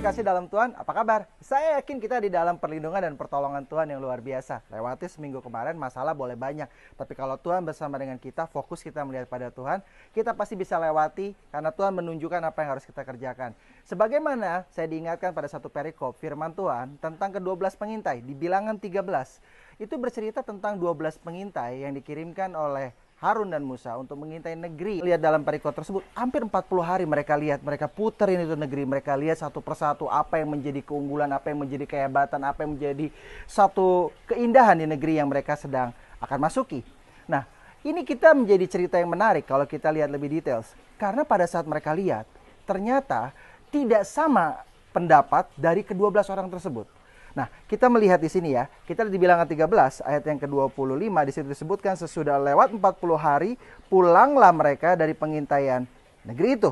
kasih dalam Tuhan, apa kabar? Saya yakin kita di dalam perlindungan dan pertolongan Tuhan yang luar biasa. Lewati seminggu kemarin, masalah boleh banyak. Tapi kalau Tuhan bersama dengan kita, fokus kita melihat pada Tuhan, kita pasti bisa lewati karena Tuhan menunjukkan apa yang harus kita kerjakan. Sebagaimana saya diingatkan pada satu perikop firman Tuhan tentang ke-12 pengintai di Bilangan 13. Itu bercerita tentang 12 pengintai yang dikirimkan oleh Harun dan Musa untuk mengintai negeri. Lihat dalam perikop tersebut, hampir 40 hari mereka lihat, mereka puterin itu negeri, mereka lihat satu persatu apa yang menjadi keunggulan, apa yang menjadi kehebatan, apa yang menjadi satu keindahan di negeri yang mereka sedang akan masuki. Nah, ini kita menjadi cerita yang menarik kalau kita lihat lebih details. Karena pada saat mereka lihat, ternyata tidak sama pendapat dari ke-12 orang tersebut. Nah, kita melihat di sini ya, kita di Bilangan 13 ayat yang ke-25 di situ disebutkan sesudah lewat 40 hari pulanglah mereka dari pengintaian negeri itu.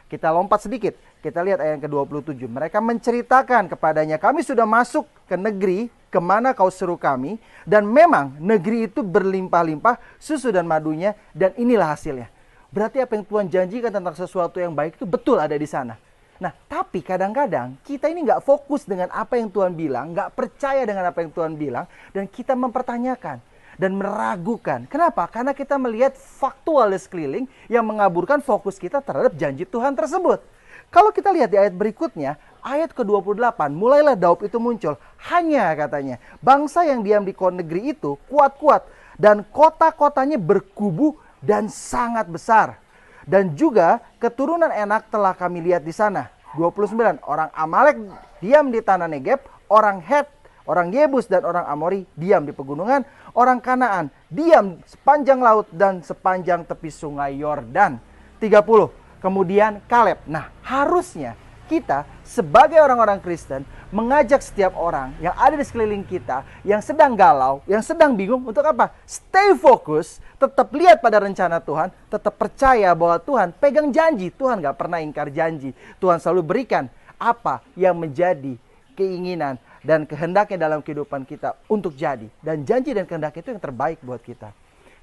Kita lompat sedikit, kita lihat ayat yang ke-27. Mereka menceritakan kepadanya, kami sudah masuk ke negeri kemana kau seru kami, dan memang negeri itu berlimpah-limpah susu dan madunya, dan inilah hasilnya. Berarti apa yang Tuhan janjikan tentang sesuatu yang baik itu betul ada di sana. Nah, tapi kadang-kadang kita ini nggak fokus dengan apa yang Tuhan bilang, nggak percaya dengan apa yang Tuhan bilang, dan kita mempertanyakan dan meragukan. Kenapa? Karena kita melihat faktual di sekeliling yang mengaburkan fokus kita terhadap janji Tuhan tersebut. Kalau kita lihat di ayat berikutnya, ayat ke-28, mulailah Daud itu muncul. Hanya katanya, bangsa yang diam di negeri itu kuat-kuat, dan kota-kotanya berkubu dan sangat besar. Dan juga keturunan Enak telah kami lihat di sana. 29, orang Amalek diam di tanah Negeb, orang Het, orang Yebus dan orang Amori diam di pegunungan, orang Kanaan diam sepanjang laut dan sepanjang tepi sungai Yordan. 30, kemudian Kaleb. Nah, harusnya kita sebagai orang-orang Kristen mengajak setiap orang yang ada di sekeliling kita, yang sedang galau, yang sedang bingung, untuk apa? Stay fokus, tetap lihat pada rencana Tuhan, tetap percaya bahwa Tuhan pegang janji. Tuhan gak pernah ingkar janji. Tuhan selalu berikan apa yang menjadi keinginan dan kehendaknya dalam kehidupan kita untuk jadi. Dan janji dan kehendak itu yang terbaik buat kita.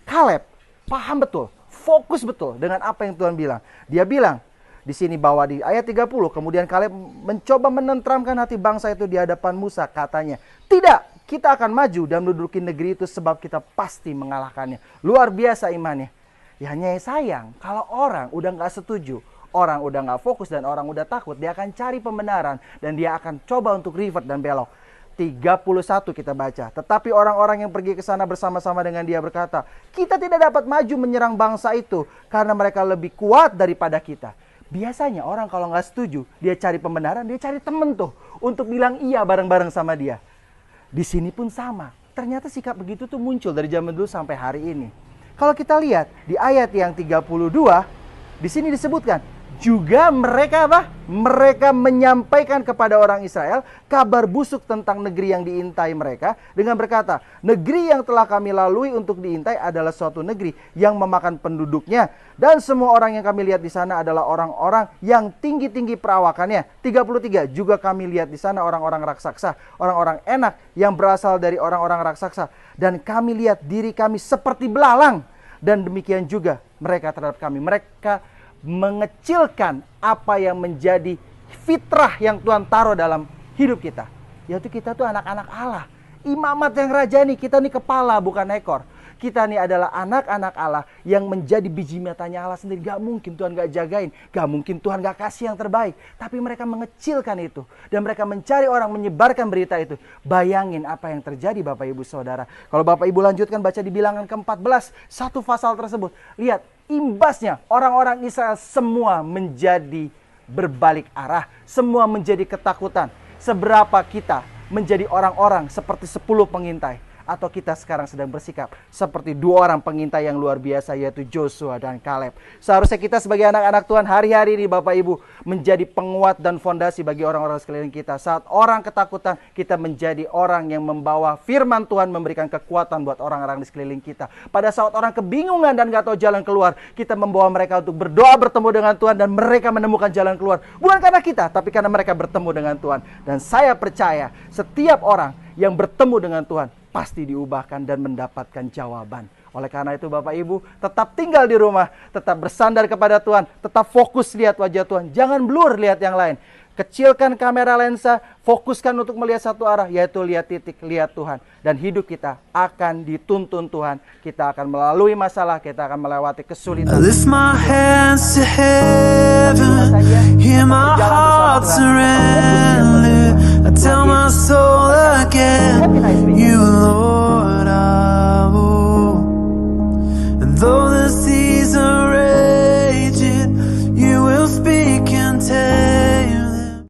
Kaleb paham betul, fokus betul dengan apa yang Tuhan bilang. Dia bilang, di sini bahwa di ayat 30, kemudian Kaleb mencoba menenteramkan hati bangsa itu di hadapan Musa. Katanya, tidak, kita akan maju dan menduduki negeri itu sebab kita pasti mengalahkannya. Luar biasa imannya. Ya hanya sayang, kalau orang udah gak setuju, orang udah gak fokus dan orang udah takut, dia akan cari pembenaran dan dia akan coba untuk revert dan belok. 31 kita baca. Tetapi orang-orang yang pergi ke sana bersama-sama dengan dia berkata, kita tidak dapat maju menyerang bangsa itu karena mereka lebih kuat daripada kita. Biasanya orang kalau nggak setuju, dia cari pembenaran, dia cari temen tuh untuk bilang iya bareng-bareng sama dia. Di sini pun sama. Ternyata sikap begitu tuh muncul dari zaman dulu sampai hari ini. Kalau kita lihat di ayat yang 32, di sini disebutkan, juga mereka apa? Mereka menyampaikan kepada orang Israel kabar busuk tentang negeri yang diintai mereka dengan berkata, negeri yang telah kami lalui untuk diintai adalah suatu negeri yang memakan penduduknya, dan semua orang yang kami lihat di sana adalah orang-orang yang tinggi-tinggi perawakannya. 33, juga kami lihat di sana orang-orang raksasa, orang-orang Enak yang berasal dari orang-orang raksasa, dan kami lihat diri kami seperti belalang, dan demikian juga mereka terhadap kami. Mereka mengecilkan apa yang menjadi fitrah yang Tuhan taruh dalam hidup kita, yaitu kita tuh anak-anak Allah. Imamat yang rajani, kita nih kepala bukan ekor. Kita nih adalah anak-anak Allah yang menjadi biji matanya Allah sendiri. Gak mungkin Tuhan gak jagain, gak mungkin Tuhan gak kasih yang terbaik. Tapi mereka mengecilkan itu, dan mereka mencari orang menyebarkan berita itu. Bayangin apa yang terjadi Bapak Ibu Saudara. Kalau Bapak Ibu lanjutkan baca di Bilangan ke-14, satu pasal tersebut, lihat imbasnya orang-orang Israel semua menjadi berbalik arah, semua menjadi ketakutan. Seberapa kita menjadi orang-orang seperti 10 pengintai, atau kita sekarang sedang bersikap seperti 2 orang pengintai yang luar biasa, yaitu Joshua dan Kaleb. Seharusnya kita sebagai anak-anak Tuhan hari-hari ini Bapak Ibu menjadi penguat dan fondasi bagi orang-orang sekeliling kita. Saat orang ketakutan, kita menjadi orang yang membawa firman Tuhan, memberikan kekuatan buat orang-orang di sekeliling kita. Pada saat orang kebingungan dan gak tahu jalan keluar, kita membawa mereka untuk berdoa bertemu dengan Tuhan, dan mereka menemukan jalan keluar. Bukan karena kita, tapi karena mereka bertemu dengan Tuhan. Dan saya percaya setiap orang yang bertemu dengan Tuhan pasti diubahkan dan mendapatkan jawaban. Oleh karena itu Bapak Ibu, tetap tinggal di rumah, tetap bersandar kepada Tuhan, tetap fokus lihat wajah Tuhan. Jangan blur lihat yang lain. Kecilkan kamera lensa, fokuskan untuk melihat satu arah, yaitu lihat titik, lihat Tuhan. Dan hidup kita akan dituntun Tuhan. Kita akan melalui masalah, kita akan melewati kesulitan. I lift my hands to heaven, hear my heart surrender. I tell my soul again,